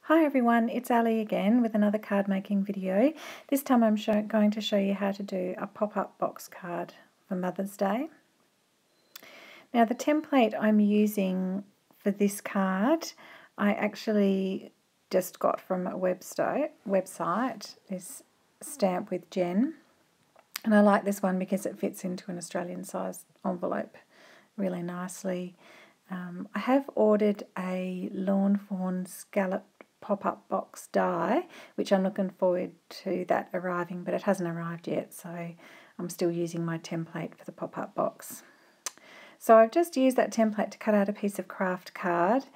Hi everyone, it's Ali again with another card making video. This time I'm going to show you how to do a pop-up box card for Mother's Day. Now the template I'm using for this card I actually just got from a website, this Stamp with Jen, and I like this one because it fits into an Australian size envelope really nicely. I have ordered a Lawn Fawn scallop pop-up box die, which I'm looking forward to that arriving, but it hasn't arrived yet, so I'm still using my template for the pop-up box. So I've just used that template to cut out a piece of craft card,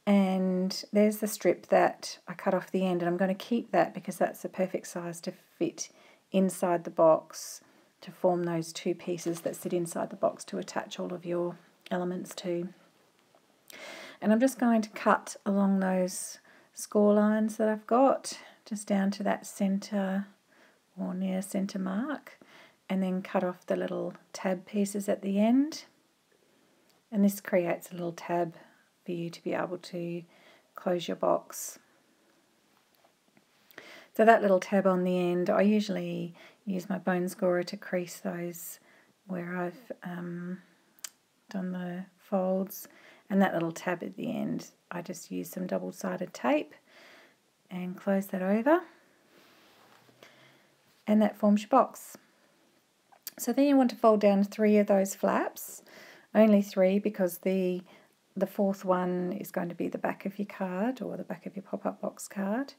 and there's the strip that I cut off the end, and I'm going to keep that because that's the perfect size to fit inside the box to form those two pieces that sit inside the box to attach all of your elements to. And I'm just going to cut along those score lines that I've got, just down to that centre or near centre mark, and then cut off the little tab pieces at the end. And this creates a little tab for you to be able to close your box. So that little tab on the end, I usually use my bone scorer to crease those where I've done the folds. And that little tab at the end, I just use some double-sided tape and close that over. And that forms your box. So then you want to fold down 3 of those flaps, only 3 because the fourth one is going to be the back of your card or the back of your pop-up box card.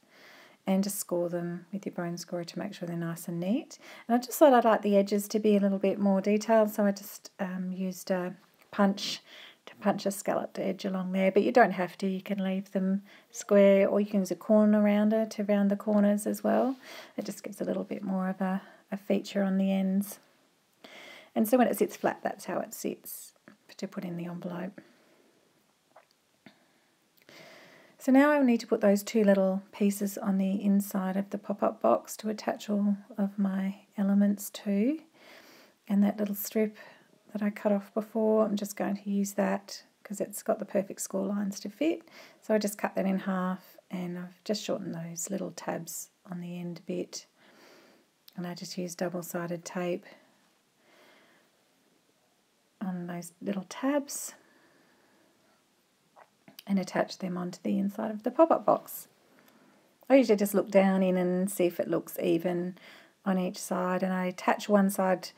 And just score them with your bone scorer to make sure they're nice and neat. And I just thought I'd like the edges to be a little bit more detailed, so I just used a punch to punch a scalloped edge along there, but you don't have to. You can leave them square, or you can use a corner rounder to round the corners as well. It just gives a little bit more of a feature on the ends. And so when it sits flat, that's how it sits to put in the envelope. So now I need to put those 2 little pieces on the inside of the pop-up box to attach all of my elements to. And that little strip that I cut off before, I'm just going to use that because it's got the perfect score lines to fit. So I just cut that in half, and I've just shortened those little tabs on the end a bit. And I just use double-sided tape on those little tabs and attach them onto the inside of the pop-up box. I usually just look down in and see if it looks even on each side, and I attach one side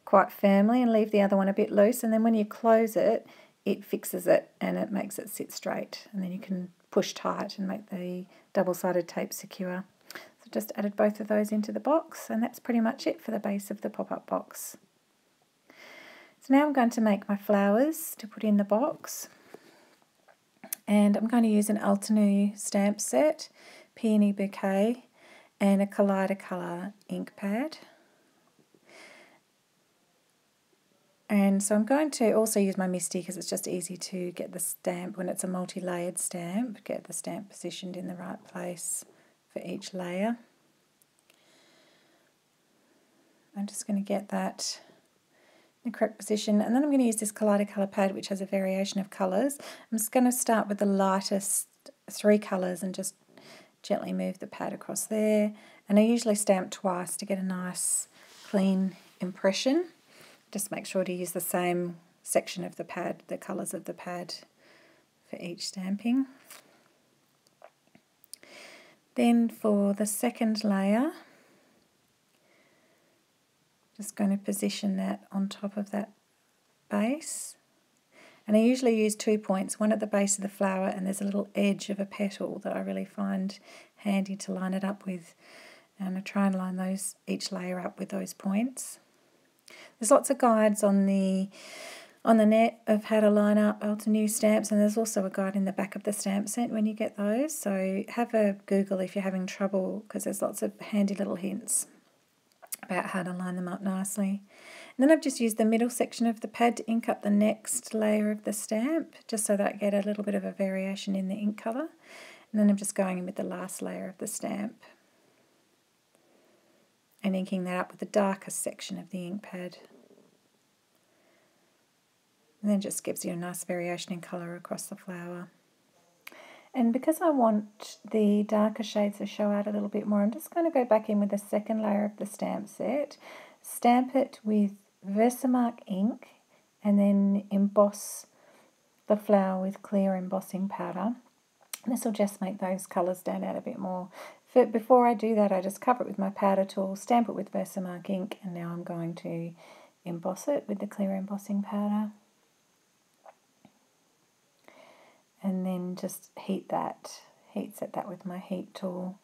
quite firmly and leave the other one a bit loose, and then when you close it, it fixes it and it makes it sit straight, and then you can push tight and make the double-sided tape secure. So just added both of those into the box, and that's pretty much it for the base of the pop-up box. So now I'm going to make my flowers to put in the box. And I'm going to use an Altenew stamp set, Peony Bouquet, and a Colour ink pad. And so I'm going to also use my MISTI because it's just easy to get the stamp, when it's a multi-layered stamp, get the stamp positioned in the right place for each layer. I'm just going to get that in the correct position, and then I'm going to use this Colour pad, which has a variation of colours. I'm just going to start with the lightest 3 colours and just gently move the pad across there. And I usually stamp twice to get a nice clean impression. Just make sure to use the same section of the pad, the colours of the pad for each stamping. Then for the second layer, just going to position that on top of that base. And I usually use 2 points, one at the base of the flower, and there's a little edge of a petal that I really find handy to line it up with. And I try and line each layer up with those points. There's lots of guides on the net of how to line up Altenew stamps, and there's also a guide in the back of the stamp set when you get those. So have a Google if you're having trouble, because there's lots of handy little hints about how to line them up nicely. And then I've just used the middle section of the pad to ink up the next layer of the stamp, just so that I get a little bit of a variation in the ink colour. And then I'm just going in with the last layer of the stamp and inking that up with the darkest section of the ink pad. And then just gives you a nice variation in colour across the flower. And because I want the darker shades to show out a little bit more, I'm just going to go back in with the second layer of the stamp set, stamp it with Versamark ink, and then emboss the flower with clear embossing powder. This will just make those colours stand out a bit more. Before I do that, I just cover it with my powder tool, stamp it with Versamark ink, and now I'm going to emboss it with the clear embossing powder. And then just heat set that with my heat tool.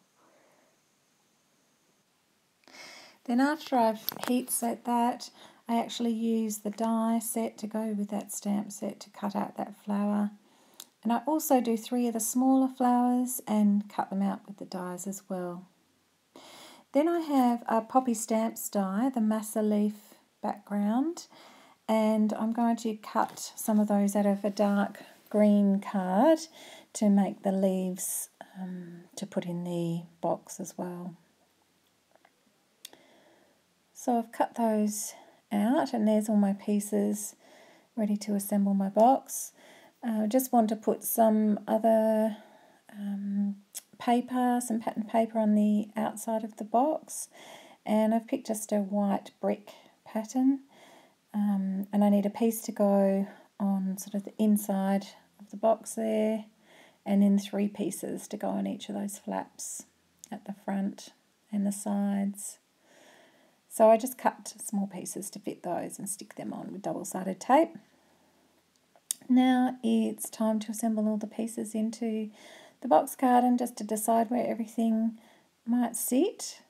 Then after I've heat set that, I actually use the die set to go with that stamp set to cut out that flower. And I also do 3 of the smaller flowers and cut them out with the dies as well. Then I have a Poppy Stamps die, the Massa Leaf background, and I'm going to cut some of those out of a dark green card to make the leaves to put in the box as well. So I've cut those out, and there's all my pieces ready to assemble my box. I just want to put some other paper, some pattern paper on the outside of the box, and I've picked just a white brick pattern, and I need a piece to go on sort of the inside of the box there, and then 3 pieces to go on each of those flaps at the front and the sides. So I just cut small pieces to fit those and stick them on with double-sided tape. Now it's time to assemble all the pieces into the box card and just to decide where everything might sit.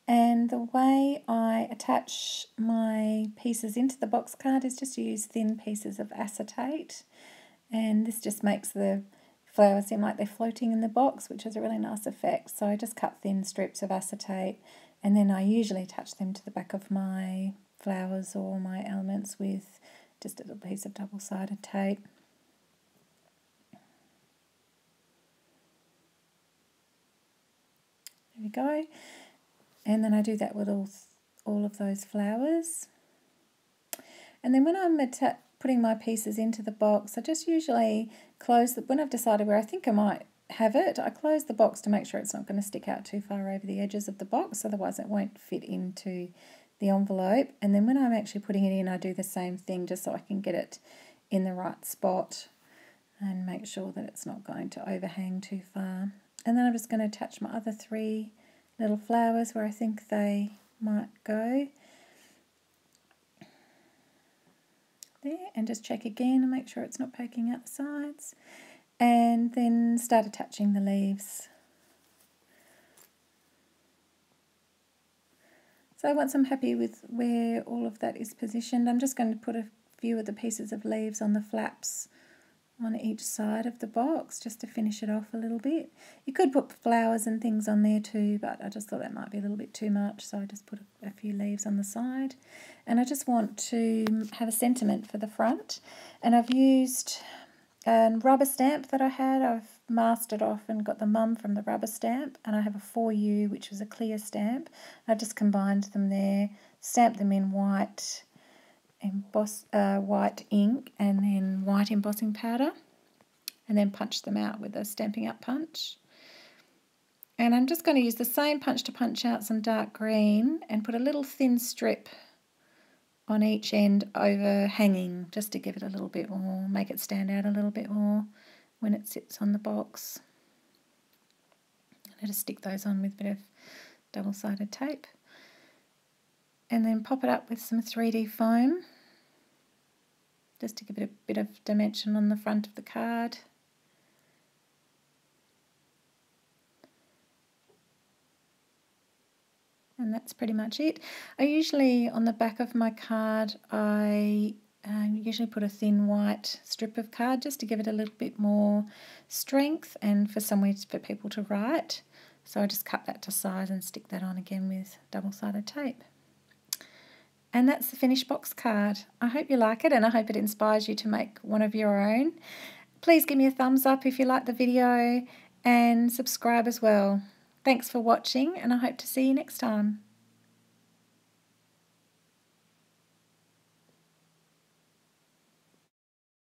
And the way I attach my pieces into the box card is just to use thin pieces of acetate, and this just makes the flowers seem like they're floating in the box, which is a really nice effect. So I just cut thin strips of acetate, and then I usually attach them to the back of my flowers or my elements with just a little piece of double-sided tape. There we go. And then I do that with all of those flowers. And then when I'm putting my pieces into the box, I just usually close when I've decided where I think I might have it, I close the box to make sure it's not going to stick out too far over the edges of the box, otherwise it won't fit into the envelope. And then when I'm actually putting it in, I do the same thing just so I can get it in the right spot and make sure that it's not going to overhang too far. And then I'm just going to attach my other 3 little flowers where I think they might go. There, and just check again and make sure it's not poking out the sides, and then start attaching the leaves. So once I'm happy with where all of that is positioned, I'm just going to put a few of the pieces of leaves on the flaps on each side of the box just to finish it off a little bit. You could put flowers and things on there too, but I just thought that might be a little bit too much, so I just put a few leaves on the side. And I just want to have a sentiment for the front, and I've used a rubber stamp that I had. I've mastered off and got the mum from the rubber stamp, and I have a For You, which was a clear stamp. I've just combined them there, stamped them in white white ink and then white embossing powder, and then punch them out with a Stampin' Up punch. And I'm just going to use the same punch to punch out some dark green and put a little thin strip on each end overhanging, just to give it a little bit more, make it stand out a little bit more when it sits on the box. I just stick those on with a bit of double-sided tape, and then pop it up with some 3D foam just to give it a bit of dimension on the front of the card. And that's pretty much it. I usually, on the back of my card, I usually put a thin white strip of card just to give it a little bit more strength and for somewhere for people to write. So I just cut that to size and stick that on again with double-sided tape. And that's the finished box card. I hope you like it, and I hope it inspires you to make one of your own. Please give me a thumbs up if you like the video, and subscribe as well. Thanks for watching, and I hope to see you next time.